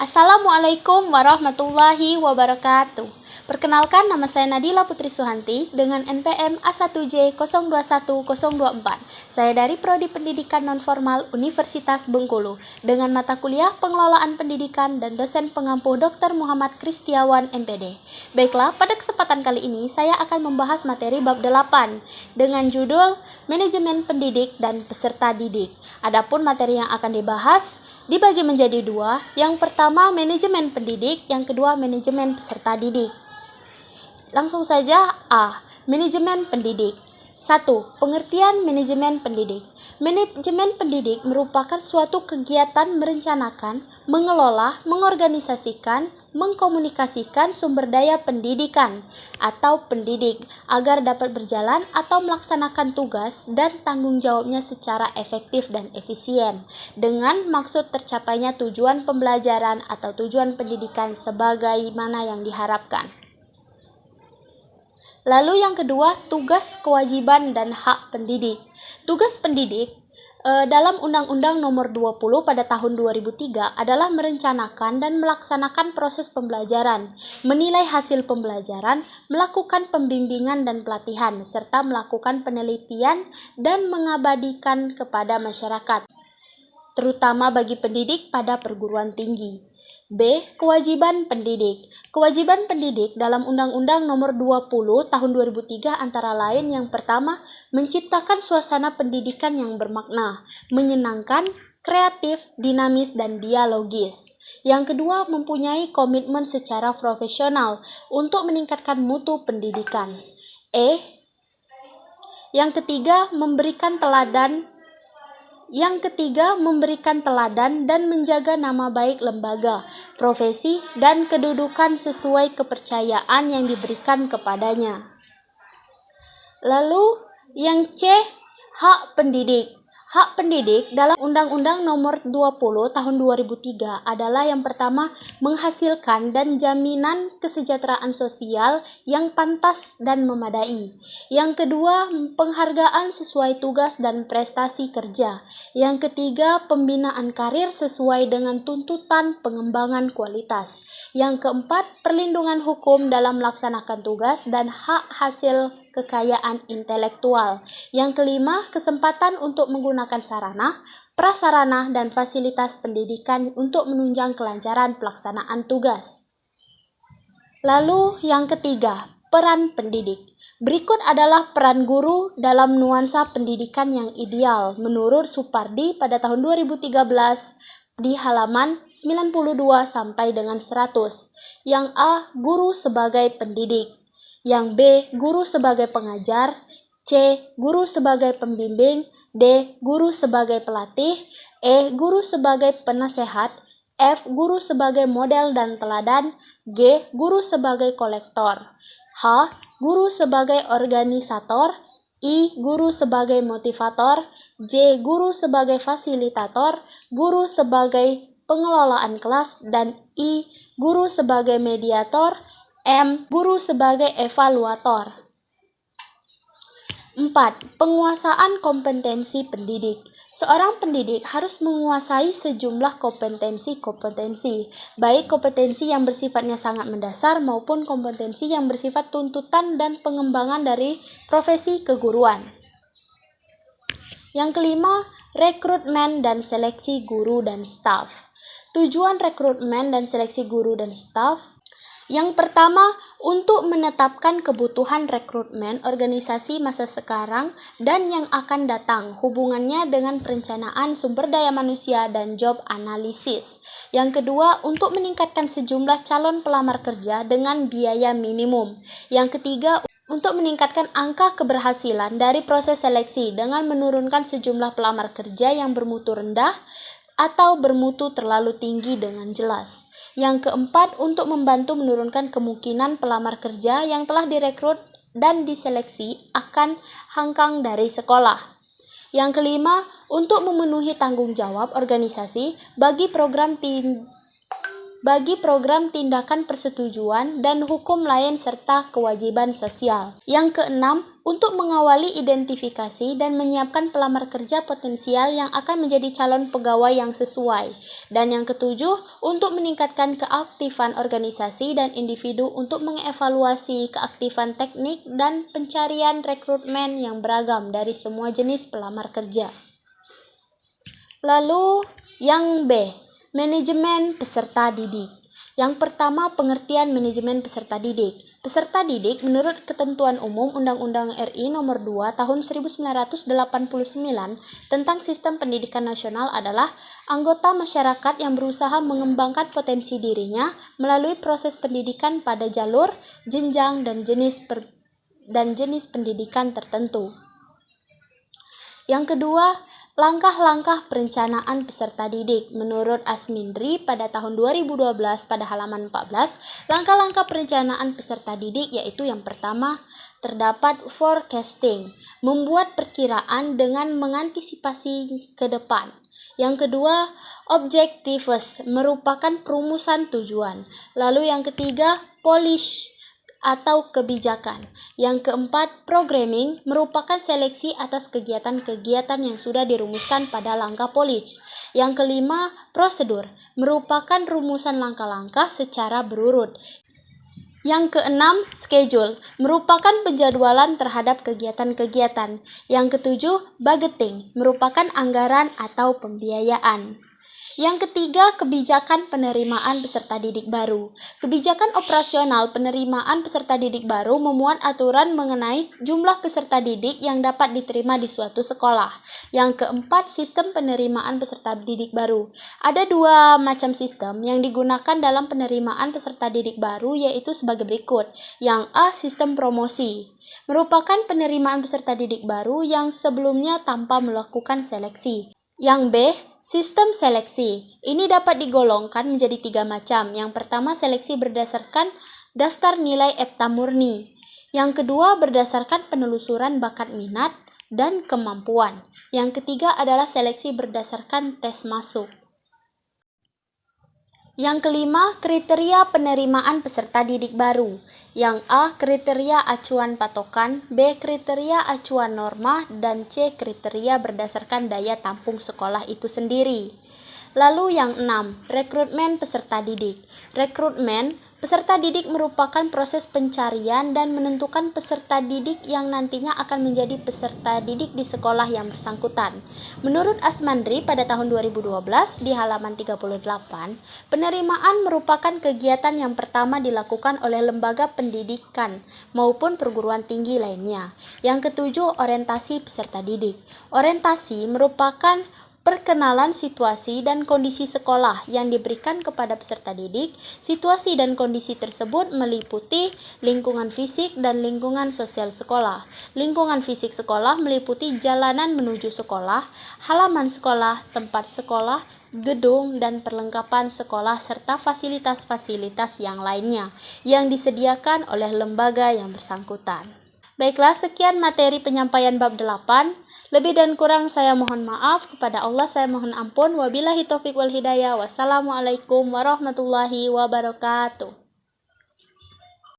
Assalamualaikum warahmatullahi wabarakatuh. Perkenalkan, nama saya Nadila Putri Suhanti dengan NPM A1J021024. Saya dari Prodi Pendidikan Nonformal Universitas Bengkulu dengan mata kuliah Pengelolaan Pendidikan dan dosen pengampu Dr. Muhammad Kristiawan MPD. Baiklah, pada kesempatan kali ini saya akan membahas materi bab 8 dengan judul Manajemen Pendidik dan Peserta Didik. Adapun materi yang akan dibahas dibagi menjadi dua, yang pertama manajemen pendidik, yang kedua manajemen peserta didik. Langsung saja A. Manajemen pendidik. 1. Pengertian manajemen pendidik. Manajemen pendidik merupakan suatu kegiatan merencanakan, mengelola, mengorganisasikan, mengkomunikasikan sumber daya pendidikan atau pendidik agar dapat berjalan atau melaksanakan tugas dan tanggung jawabnya secara efektif dan efisien dengan maksud tercapainya tujuan pembelajaran atau tujuan pendidikan sebagaimana yang diharapkan. Lalu yang kedua, tugas, kewajiban, dan hak pendidik. Tugas pendidik dalam Undang-Undang Nomor 20 pada tahun 2003 adalah merencanakan dan melaksanakan proses pembelajaran, menilai hasil pembelajaran, melakukan pembimbingan dan pelatihan, serta melakukan penelitian dan mengabadikan kepada masyarakat, terutama bagi pendidik pada perguruan tinggi. B. Kewajiban pendidik. Kewajiban pendidik dalam Undang-Undang Nomor 20 Tahun 2003 antara lain yang pertama, menciptakan suasana pendidikan yang bermakna, menyenangkan, kreatif, dinamis, dan dialogis. Yang kedua, mempunyai komitmen secara profesional untuk meningkatkan mutu pendidikan. Yang ketiga, memberikan teladan dan menjaga nama baik lembaga, profesi, dan kedudukan sesuai kepercayaan yang diberikan kepadanya. Lalu yang C, hak pendidik. Hak pendidik dalam Undang-Undang Nomor 20 Tahun 2003 adalah yang pertama, menghasilkan dan jaminan kesejahteraan sosial yang pantas dan memadai. Yang kedua, penghargaan sesuai tugas dan prestasi kerja. Yang ketiga, pembinaan karir sesuai dengan tuntutan pengembangan kualitas. Yang keempat, perlindungan hukum dalam melaksanakan tugas dan hak hasil kekayaan intelektual. Yang kelima, kesempatan untuk menggunakan sarana, prasarana, dan fasilitas pendidikan untuk menunjang kelancaran pelaksanaan tugas. Lalu yang ketiga, peran pendidik. Berikut adalah peran guru dalam nuansa pendidikan yang ideal menurut Supardi pada tahun 2013 di halaman 92 sampai dengan 100. Yang A, guru sebagai pendidik. Yang B, guru sebagai pengajar. C, guru sebagai pembimbing. D, guru sebagai pelatih. E, guru sebagai penasehat. F, guru sebagai model dan teladan. G, guru sebagai kolektor. H, guru sebagai organisator. I, guru sebagai motivator. J, guru sebagai fasilitator. Guru sebagai pengelolaan kelas. Dan I, guru sebagai mediator. M, guru sebagai evaluator. 4. Penguasaan kompetensi pendidik. Seorang pendidik harus menguasai sejumlah kompetensi, baik kompetensi yang bersifatnya sangat mendasar maupun kompetensi yang bersifat tuntutan dan pengembangan dari profesi keguruan. Yang kelima, rekrutmen dan seleksi guru dan staf. Tujuan rekrutmen dan seleksi guru dan staf. Yang pertama, untuk menetapkan kebutuhan rekrutmen organisasi masa sekarang dan yang akan datang, hubungannya dengan perencanaan sumber daya manusia dan job analisis. Yang kedua, untuk meningkatkan sejumlah calon pelamar kerja dengan biaya minimum. Yang ketiga, untuk meningkatkan angka keberhasilan dari proses seleksi dengan menurunkan sejumlah pelamar kerja yang bermutu rendah atau bermutu terlalu tinggi dengan jelas. Yang keempat, untuk membantu menurunkan kemungkinan pelamar kerja yang telah direkrut dan diseleksi akan hengkang dari sekolah. Yang kelima, untuk memenuhi tanggung jawab organisasi bagi program bagi program tindakan persetujuan dan hukum lain serta kewajiban sosial. Yang keenam, untuk mengawali identifikasi dan menyiapkan pelamar kerja potensial yang akan menjadi calon pegawai yang sesuai. Dan yang ketujuh, untuk meningkatkan keaktifan organisasi dan individu untuk mengevaluasi keaktifan teknik dan pencarian rekrutmen yang beragam dari semua jenis pelamar kerja. Lalu yang B, manajemen peserta didik. Yang pertama, pengertian manajemen peserta didik. Peserta didik menurut Ketentuan Umum Undang-Undang RI Nomor 2 Tahun 1989 tentang Sistem Pendidikan Nasional adalah anggota masyarakat yang berusaha mengembangkan potensi dirinya melalui proses pendidikan pada jalur, jenjang, dan jenis pendidikan tertentu. Yang kedua, langkah-langkah perencanaan peserta didik. Menurut Asmindri pada tahun 2012 pada halaman 14, langkah-langkah perencanaan peserta didik yaitu yang pertama, terdapat forecasting, membuat perkiraan dengan mengantisipasi ke depan. Yang kedua, objectives, merupakan perumusan tujuan. Lalu yang ketiga, polish, atau kebijakan. Yang keempat, programming merupakan seleksi atas kegiatan-kegiatan yang sudah dirumuskan pada langkah polish. Yang kelima, prosedur merupakan rumusan langkah-langkah secara berurut. Yang keenam, schedule merupakan penjadwalan terhadap kegiatan-kegiatan. Yang ketujuh, budgeting merupakan anggaran atau pembiayaan. Yang ketiga, kebijakan penerimaan peserta didik baru. Kebijakan operasional penerimaan peserta didik baru memuat aturan mengenai jumlah peserta didik yang dapat diterima di suatu sekolah. Yang keempat, sistem penerimaan peserta didik baru. Ada dua macam sistem yang digunakan dalam penerimaan peserta didik baru, yaitu sebagai berikut. Yang A, sistem promosi, merupakan penerimaan peserta didik baru yang sebelumnya tanpa melakukan seleksi. Yang B, sistem seleksi. Ini dapat digolongkan menjadi tiga macam. Yang pertama, seleksi berdasarkan daftar nilai EPTA murni. Yang kedua, berdasarkan penelusuran bakat minat dan kemampuan. Yang ketiga adalah seleksi berdasarkan tes masuk. Yang kelima, kriteria penerimaan peserta didik baru. Yang A, kriteria acuan patokan, B, kriteria acuan norma, dan C, kriteria berdasarkan daya tampung sekolah itu sendiri. Lalu yang 6, rekrutmen peserta didik. Rekrutmen peserta didik merupakan proses pencarian dan menentukan peserta didik yang nantinya akan menjadi peserta didik di sekolah yang bersangkutan. Menurut Asmandri pada tahun 2012 di halaman 38, penerimaan merupakan kegiatan yang pertama dilakukan oleh lembaga pendidikan maupun perguruan tinggi lainnya. Yang ketujuh, orientasi peserta didik. Orientasi merupakan perkenalan situasi dan kondisi sekolah yang diberikan kepada peserta didik. Situasi dan kondisi tersebut meliputi lingkungan fisik dan lingkungan sosial sekolah. Lingkungan fisik sekolah meliputi jalanan menuju sekolah, halaman sekolah, tempat sekolah, gedung dan perlengkapan sekolah serta fasilitas-fasilitas yang lainnya yang disediakan oleh lembaga yang bersangkutan. Baiklah, sekian materi penyampaian bab 8. Lebih dan kurang saya mohon maaf. Kepada Allah saya mohon ampun. Wabillahi taufiq wal hidayah. Wassalamualaikum warahmatullahi wabarakatuh.